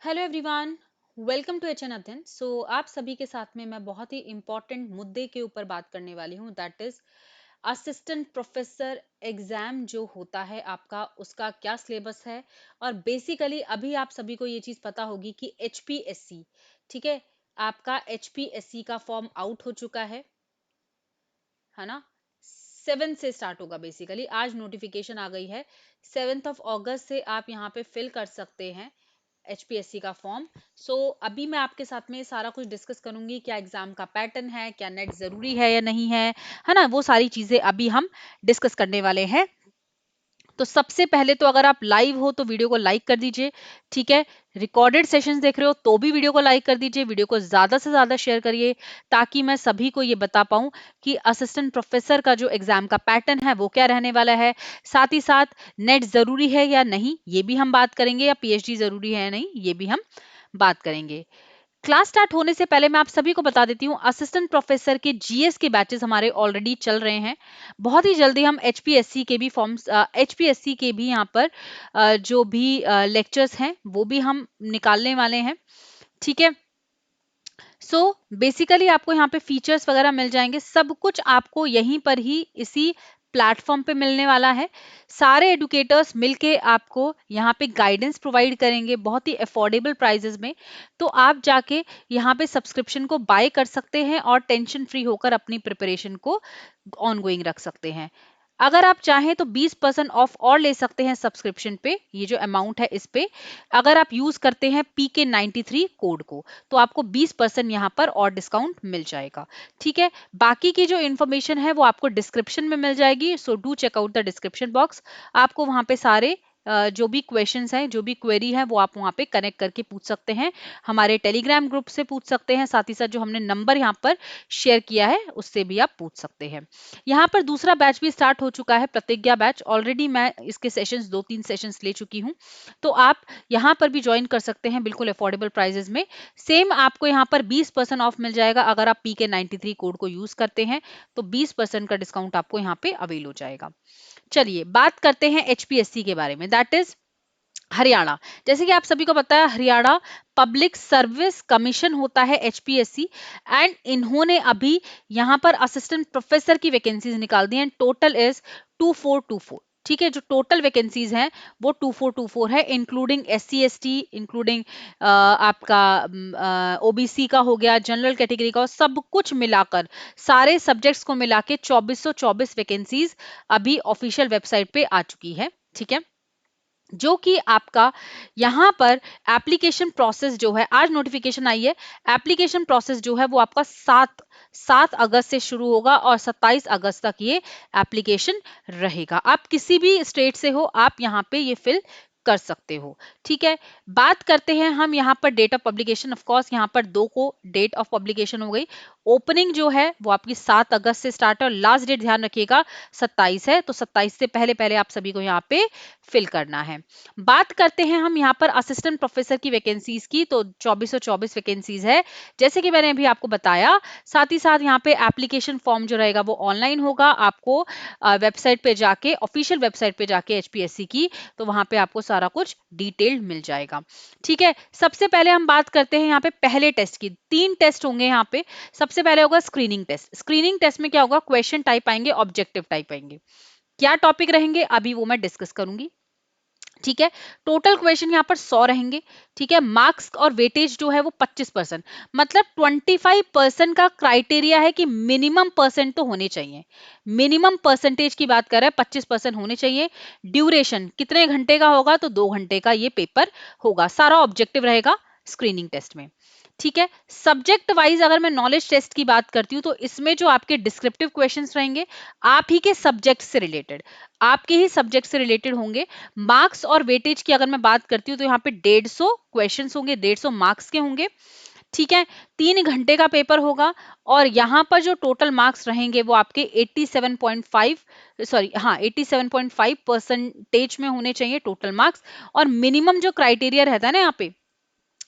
Hello everyone, welcome to H N. आप सभी के साथ में मैं बहुत ही इम्पोर्टेंट मुद्दे के ऊपर बात करने वाली हूँ, that is assistant professor exam जो होता है आपका, उसका क्या सिलेबस है। और बेसिकली अभी आप सभी को ये चीज पता होगी कि एचपीएससी, ठीक है, आपका एचपीएससी का फॉर्म आउट हो चुका है ना। 7 से स्टार्ट होगा, बेसिकली आज नोटिफिकेशन आ गई है। 7 से आप यहाँ पे फिल कर सकते हैं एचपीएससी का फॉर्म। अभी मैं आपके साथ में सारा कुछ डिस्कस करूंगी, क्या एग्जाम का पैटर्न है, क्या नेट जरूरी है या नहीं है ना, वो सारी चीजें अभी हम डिस्कस करने वाले हैं। तो सबसे पहले तो अगर आप लाइव हो तो वीडियो को लाइक कर दीजिए, ठीक है। रिकॉर्डेड सेशंस देख रहे हो तो भी वीडियो को लाइक कर दीजिए, वीडियो को ज्यादा से ज्यादा शेयर करिए, ताकि मैं सभी को ये बता पाऊं कि असिस्टेंट प्रोफेसर का जो एग्जाम का पैटर्न है वो क्या रहने वाला है। साथ ही साथ नेट जरूरी है या नहीं ये भी हम बात करेंगे, या पीएचडी जरूरी है या नहीं ये भी हम बात करेंगे। क्लास स्टार्ट होने से पहले मैं आप सभी को बता देती हूँ, असिस्टेंट प्रोफेसर के जीएस के बैचेस हमारे ऑलरेडी चल रहे हैं। बहुत ही जल्दी हम एचपीएससी के भी फॉर्म्स, एचपीएससी के भी यहाँ पर जो भी लेक्चर्स हैं वो भी हम निकालने वाले हैं, ठीक है। बेसिकली आपको यहाँ पे फीचर्स वगैरह मिल जाएंगे, सब कुछ आपको यहीं पर ही इसी प्लेटफॉर्म पे मिलने वाला है। सारे एडुकेटर्स मिलके आपको यहाँ पे गाइडेंस प्रोवाइड करेंगे बहुत ही अफोर्डेबल प्राइजेस में। तो आप जाके यहाँ पे सब्सक्रिप्शन को बाय कर सकते हैं और टेंशन फ्री होकर अपनी प्रिपरेशन को ऑनगोइंग रख सकते हैं। अगर आप चाहें तो 20% ऑफ और ले सकते हैं सब्सक्रिप्शन पे, ये जो अमाउंट है इस पे। अगर आप यूज करते हैं PK93 कोड को तो आपको 20% यहाँ पर और डिस्काउंट मिल जाएगा, ठीक है। बाकी की जो इन्फॉर्मेशन है वो आपको डिस्क्रिप्शन में मिल जाएगी, so do check out the description box. आपको वहां पे सारे जो भी क्वेश्चंस हैं, जो भी क्वेरी है वो आप वहां पे कनेक्ट करके पूछ सकते हैं, हमारे टेलीग्राम ग्रुप से पूछ सकते हैं, साथ ही साथ जो हमने नंबर यहाँ पर शेयर किया है उससे भी आप पूछ सकते हैं। यहाँ पर दूसरा बैच भी स्टार्ट हो चुका है, प्रतिज्ञा बैच। ऑलरेडी मैं इसके सेशंस 2-3 सेशंस ले चुकी हूँ, तो आप यहाँ पर भी ज्वाइन कर सकते हैं बिल्कुल अफोर्डेबल प्राइजेस में। सेम आपको यहाँ पर 20% ऑफ मिल जाएगा, अगर आप PK93 कोड को यूज करते हैं तो 20% का डिस्काउंट आपको यहाँ पे अवेल हो जाएगा। चलिए बात करते हैं एचपीएससी के बारे में, दैट इज हरियाणा। जैसे कि आप सभी को पता है, हरियाणा पब्लिक सर्विस कमीशन होता है एचपीएससी, एंड इन्होंने अभी यहाँ पर असिस्टेंट प्रोफेसर की वैकेंसीज निकाल दी हैं। टोटल इज 2424, ठीक है। जो टोटल वैकेंसीज हैं वो 2424 है, इंक्लूडिंग SC ST, इंक्लूडिंग आपका ओबीसी का हो गया, जनरल कैटेगरी का, सब कुछ मिलाकर सारे सब्जेक्ट्स को मिला के 2424 वैकेंसीज अभी ऑफिशियल वेबसाइट पे आ चुकी है, ठीक है। जो कि आपका यहाँ पर एप्लीकेशन प्रोसेस जो है, आज नोटिफिकेशन आई है, एप्लीकेशन प्रोसेस जो है वो आपका 7 अगस्त से शुरू होगा और 27 अगस्त तक ये एप्लीकेशन रहेगा। आप किसी भी स्टेट से हो, आप यहाँ पे ये फिल कर सकते हो, ठीक है। बात करते हैं हम यहाँ पर date of publication. Of course यहाँ पर 2 को डेट ऑफ पब्लिकेशन हो गई। ओपनिंग जो है वो आपकी 7 अगस्त से स्टार्ट है और लास्ट डेट ध्यान रखिएगा 27 है, तो 27 से पहले पहले आप सभी को यहाँ पे फिल करना है। बात करते हैं हम यहाँ पर असिस्टेंट प्रोफेसर की वैकेंसीज की, तो 2424 वैकेंसीज है, जैसे कि मैंने अभी आपको बताया। साथ ही साथ यहाँ पे एप्लीकेशन फॉर्म जो रहेगा वो ऑनलाइन होगा, आपको वेबसाइट पे जाके, ऑफिशियल वेबसाइट पे जाके एचपीएससी की, तो वहां पे आपको सारा कुछ डिटेल्ड मिल जाएगा, ठीक है। सबसे पहले हम बात करते हैं यहाँ पे पहले टेस्ट की। 3 टेस्ट होंगे यहाँ पे। सबसे पहले होगा स्क्रीनिंग टेस्ट। स्क्रीनिंग टेस्ट में क्या होगा, क्वेश्चन टाइप आएंगे, ऑब्जेक्टिव टाइप आएंगे। क्या टॉपिक रहेंगे अभी वो मैं डिस्कस करूंगी, ठीक है। टोटल क्वेश्चन यहाँ पर 100 रहेंगे, ठीक है। मार्क्स और वेटेज जो है वो 25%, मतलब 25% का क्राइटेरिया है कि मिनिमम परसेंट तो होने चाहिए। मिनिमम परसेंटेज की बात कर रहे हैं, 25% होने चाहिए। ड्यूरेशन कितने घंटे का होगा, तो 2 घंटे का ये पेपर होगा। सारा ऑब्जेक्टिव रहेगा स्क्रीनिंग टेस्ट में, ठीक है। सब्जेक्ट वाइज अगर मैं नॉलेज टेस्ट की बात करती हूँ तो इसमें जो आपके डिस्क्रिप्टिव क्वेश्चंस रहेंगे, आप ही के सब्जेक्ट से रिलेटेड, आपके ही सब्जेक्ट से रिलेटेड होंगे। मार्क्स और वेटेज की अगर मैं बात करती हूँ तो यहाँ पे 150 क्वेश्चंस होंगे, 150 मार्क्स के होंगे, ठीक है। 3 घंटे का पेपर होगा और यहाँ पर जो टोटल मार्क्स रहेंगे वो आपके 87.5, सॉरी हाँ 87.5% में होने चाहिए टोटल मार्क्स। और मिनिमम जो क्राइटेरिया रहता है ना, यहाँ पे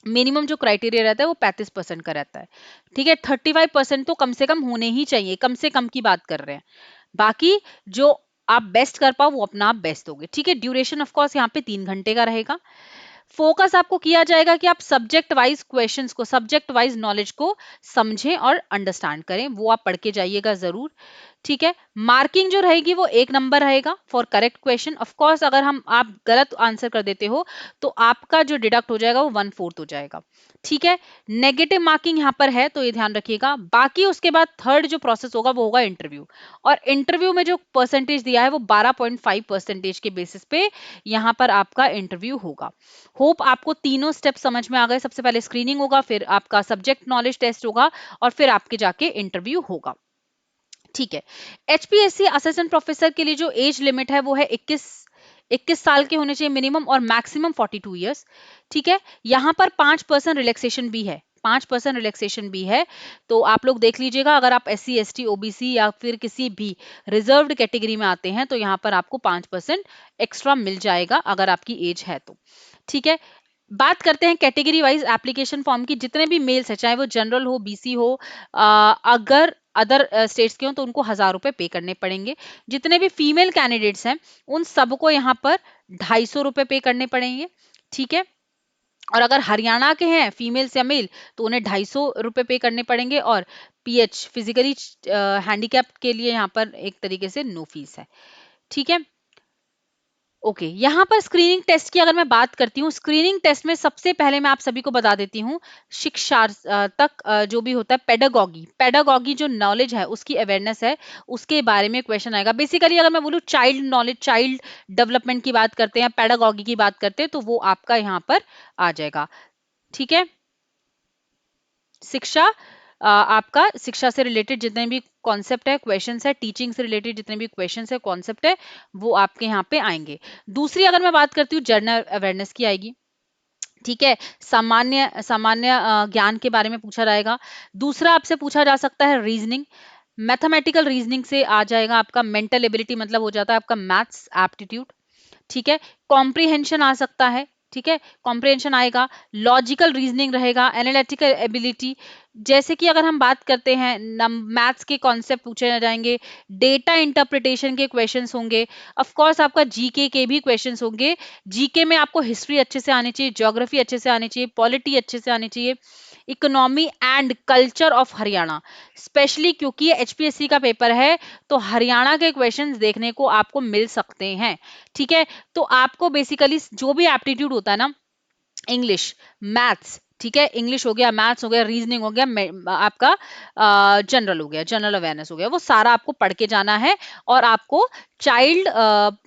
मिनिमम जो क्राइटेरिया रहता है वो 35% का रहता है, ठीक है। 35% तो कम से कम होने ही चाहिए, कम से कम की बात कर रहे हैं। बाकी जो आप बेस्ट कर पाओ वो अपना आप बेस्ट दोगे, ठीक है। ड्यूरेशन ऑफ कोर्स यहाँ पे 3 घंटे का रहेगा। फोकस आपको किया जाएगा कि आप सब्जेक्ट वाइज क्वेश्चंस को, सब्जेक्ट वाइज नॉलेज को समझें और अंडरस्टैंड करें, वो आप पढ़ के जाइएगा जरूर। ठीक है, मार्किंग जो रहेगी वो 1 नंबर रहेगा for correct question. Of course अगर हम आप गलत आंसर कर देते हो तो आपका जो डिडक्ट हो जाएगा वो 1/4 हो जाएगा। ठीक है, नेगेटिव मार्किंग यहाँ पर है तो ये ध्यान रखिएगा। बाकी उसके बाद थर्ड जो प्रोसेस होगा वो होगा इंटरव्यू, और इंटरव्यू में जो परसेंटेज दिया है वो 12.5% के बेसिस पे यहाँ पर आपका इंटरव्यू होगा। होप आपको तीनों स्टेप समझ में आ गए। सबसे पहले स्क्रीनिंग होगा, फिर आपका सब्जेक्ट नॉलेज टेस्ट होगा, और फिर आपके जाके इंटरव्यू होगा। ठीक है, एचपीएससी असिस्टेंट प्रोफेसर के लिए जो एज लिमिट है वो है 21 साल के होने चाहिए मिनिमम, और मैक्सिमम 42 ईयर्स। ठीक है, यहां पर 5% रिलैक्सेशन भी है, 5% रिलैक्सेशन भी है। तो आप लोग देख लीजिएगा, अगर आप S C S T OBC या फिर किसी भी रिजर्व्ड कैटेगरी में आते हैं तो यहाँ पर आपको 5% एक्स्ट्रा मिल जाएगा अगर आपकी एज है तो। ठीक है, बात करते हैं कैटेगरी वाइज एप्लीकेशन फॉर्म की। जितने भी मेल्स है, चाहे वो जनरल हो, बीसी हो, अगर अदर स्टेट्स के हो तो उनको 1000 रुपए पे करने पड़ेंगे। जितने भी फीमेल कैंडिडेट्स हैं उन सबको यहाँ पर 250 रुपए पे करने पड़ेंगे। ठीक है, और अगर हरियाणा के हैं फीमेल्स या मेल तो उन्हें 250 रुपए पे करने पड़ेंगे, और पीएच फिजिकली हैंडीकैप के लिए यहाँ पर एक तरीके से नो फीस है। ठीक है, ओके, यहाँ पर स्क्रीनिंग टेस्ट की अगर मैं बात करती हूँ, स्क्रीनिंग टेस्ट में सबसे पहले मैं आप सभी को बता देती हूँ, शिक्षा तक जो भी होता है, पेडागॉगी, पेडागॉगी जो नॉलेज है उसकी अवेयरनेस है, उसके बारे में क्वेश्चन आएगा। बेसिकली अगर मैं बोलूँ चाइल्ड नॉलेज, चाइल्ड डेवलपमेंट की बात करते हैं, पेडागॉगी की बात करते हैं, तो वो आपका यहाँ पर आ जाएगा। ठीक है, शिक्षा आपका शिक्षा से रिलेटेड जितने भी कॉन्सेप्ट है, क्वेश्चंस है, टीचिंग से रिलेटेड जितने भी क्वेश्चंस है, कॉन्सेप्ट है, वो आपके यहाँ पे आएंगे। दूसरी अगर मैं बात करती हूँ जनरल अवेयरनेस की आएगी। ठीक है, सामान्य सामान्य ज्ञान के बारे में पूछा जाएगा। दूसरा आपसे पूछा जा सकता है रीजनिंग, मैथमेटिकल रीजनिंग से आ जाएगा आपका मेंटल एबिलिटी, मतलब हो जाता है आपका मैथ्स एप्टीट्यूड। ठीक है, कॉम्प्रिहेंशन आ सकता है। ठीक है, कॉम्प्रिहेंशन आएगा, लॉजिकल रीजनिंग रहेगा, एनालिटिकल एबिलिटी, जैसे कि अगर हम बात करते हैं मैथ्स के कॉन्सेप्ट पूछे जाएंगे, डेटा इंटरप्रिटेशन के क्वेश्चंस होंगे, ऑफ कोर्स आपका जीके के भी क्वेश्चंस होंगे। जीके में आपको हिस्ट्री अच्छे से आनी चाहिए, ज्योग्राफी अच्छे से आनी चाहिए, पॉलिटी अच्छे से आनी चाहिए, economy and culture of Haryana, specially क्योंकि ये एचपीएससी का पेपर है तो हरियाणा के क्वेश्चंस देखने को आपको मिल सकते हैं। ठीक है, तो आपको बेसिकली जो भी एप्टीट्यूड होता है ना, इंग्लिश, मैथ्स, ठीक है, इंग्लिश हो गया, मैथ्स हो गया, रीजनिंग हो गया, आपका जनरल हो गया, जनरल अवेयरनेस हो गया, वो सारा आपको पढ़ के जाना है, और आपको चाइल्ड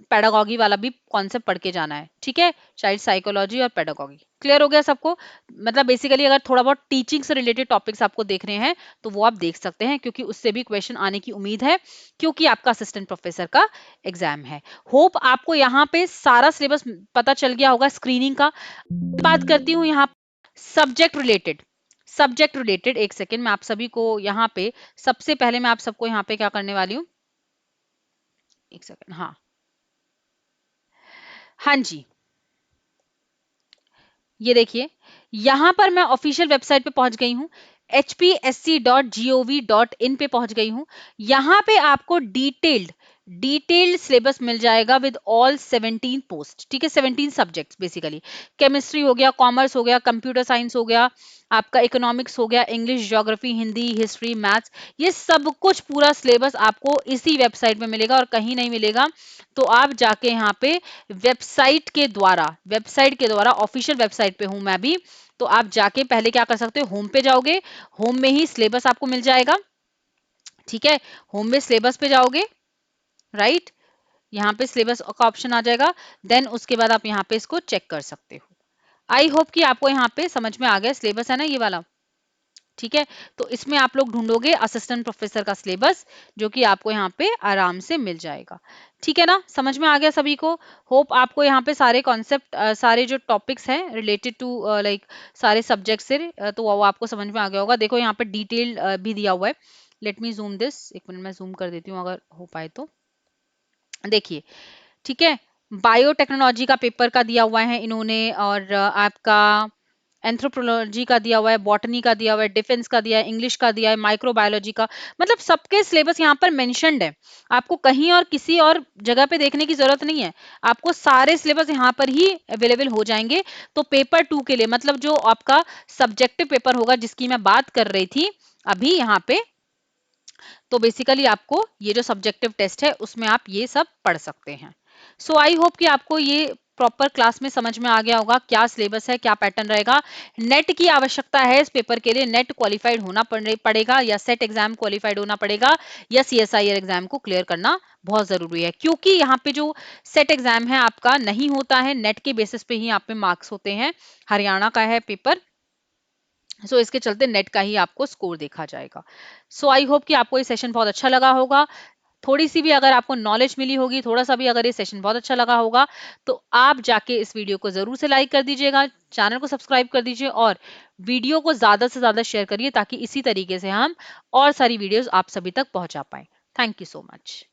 पेडागॉगी वाला भी कॉन्सेप्ट पढ़ के जाना है। ठीक है, चाइल्ड साइकोलॉजी और पेडागॉगी क्लियर हो गया सबको। मतलब बेसिकली अगर थोड़ा बहुत टीचिंग से रिलेटेड टॉपिक्स आपको देख रहे हैं तो वो आप देख सकते हैं, क्योंकि उससे भी क्वेश्चन आने की उम्मीद है, क्योंकि आपका असिस्टेंट प्रोफेसर का एग्जाम है। होप आपको यहाँ पे सारा सिलेबस पता चल गया होगा स्क्रीनिंग का। बात करती हूँ यहाँ सब्जेक्ट रिलेटेड, सब्जेक्ट रिलेटेड, एक सेकेंड मैं आप सभी को यहाँ पे, सबसे पहले मैं आप सबको यहाँ पे क्या करने वाली हूँ, एक सेकेंड, हाँ, हाँ जी, ये देखिए, यहां पर मैं ऑफिशियल वेबसाइट पे पहुंच गई हूं, hpsc.gov.in पे पहुंच गई हूं। यहां पे आपको डिटेल्ड सिलेबस मिल जाएगा विद ऑल 17 पोस्ट। ठीक है, 17 सब्जेक्ट्स बेसिकली, केमिस्ट्री हो गया, कॉमर्स हो गया, कंप्यूटर साइंस हो गया, आपका इकोनॉमिक्स हो गया, English, geography, Hindi, history, maths, ये सब कुछ पूरा सिलेबस आपको इसी वेबसाइट में मिलेगा और कहीं नहीं मिलेगा। तो आप जाके यहाँ पे वेबसाइट के द्वारा ऑफिशियल वेबसाइट पे हूं मैं भी, तो आप जाके पहले क्या कर सकते हो, होम पे जाओगे, होम में ही सिलेबस आपको मिल जाएगा। ठीक है, होम में सिलेबस पे जाओगे, राइट, यहाँ पे सिलेबस का ऑप्शन आ जाएगा, देन उसके बाद आप यहाँ पे इसको चेक कर सकते हो। आई होप कि आपको यहाँ पे समझ में आ गया, सिलेबस है ना ये वाला। ठीक है, तो इसमें आप लोग ढूंढोगे असिस्टेंट प्रोफेसर का सिलेबस, जो कि आपको यहाँ पे आराम से मिल जाएगा। ठीक है ना, समझ में आ गया सभी को। होप आपको यहाँ पे सारे कॉन्सेप्ट, सारे जो टॉपिक्स हैं रिलेटेड टू लाइक सारे सब्जेक्ट से, तो वो आपको समझ में आ गया होगा। देखो यहाँ पे डिटेल भी दिया हुआ है, लेट मी जूम दिस, एक मिनट मैं जूम कर देती हूँ अगर हो पाए तो। देखिए, ठीक है, बायोटेक्नोलॉजी का पेपर का दिया हुआ है इन्होंने, और आपका एंथ्रोपोलॉजी का दिया हुआ है, बॉटनी का दिया हुआ है, डिफेंस का दिया है, इंग्लिश का दिया है, माइक्रोबायोलॉजी का, मतलब सबके सिलेबस यहाँ पर मेंशन्ड है। आपको कहीं और किसी और जगह पे देखने की जरूरत नहीं है, आपको सारे सिलेबस यहाँ पर ही अवेलेबल हो जाएंगे। तो पेपर 2 के लिए, मतलब जो आपका सब्जेक्टिव पेपर होगा जिसकी मैं बात कर रही थी अभी यहाँ पे, तो बेसिकली आपको ये जो सब्जेक्टिव टेस्ट है उसमें आप ये सब पढ़ सकते हैं। सो आई होप कि आपको ये प्रॉपर क्लास में समझ में आ गया होगा क्या सिलेबस है, क्या पैटर्न रहेगा। नेट की आवश्यकता है इस पेपर के लिए, नेट क्वालिफाइड होना पड़ेगा, या सेट एग्जाम क्वालिफाइड होना पड़ेगा, या सीएसआईआर एग्जाम को क्लियर करना बहुत जरूरी है, क्योंकि यहाँ पे जो सेट एग्जाम है आपका नहीं होता है, नेट के बेसिस पे ही आप पे मार्क्स होते हैं, हरियाणा का है पेपर। सो इसके चलते नेट का ही आपको स्कोर देखा जाएगा। सो आई होप कि आपको ये सेशन बहुत अच्छा लगा होगा, थोड़ी सी भी अगर आपको नॉलेज मिली होगी, थोड़ा सा भी अगर ये सेशन बहुत अच्छा लगा होगा, तो आप जाके इस वीडियो को जरूर से लाइक कर दीजिएगा, चैनल को सब्सक्राइब कर दीजिए, और वीडियो को ज्यादा से ज्यादा शेयर करिए, ताकि इसी तरीके से हम और सारी वीडियोस आप सभी तक पहुंचा पाए। Thank you so much.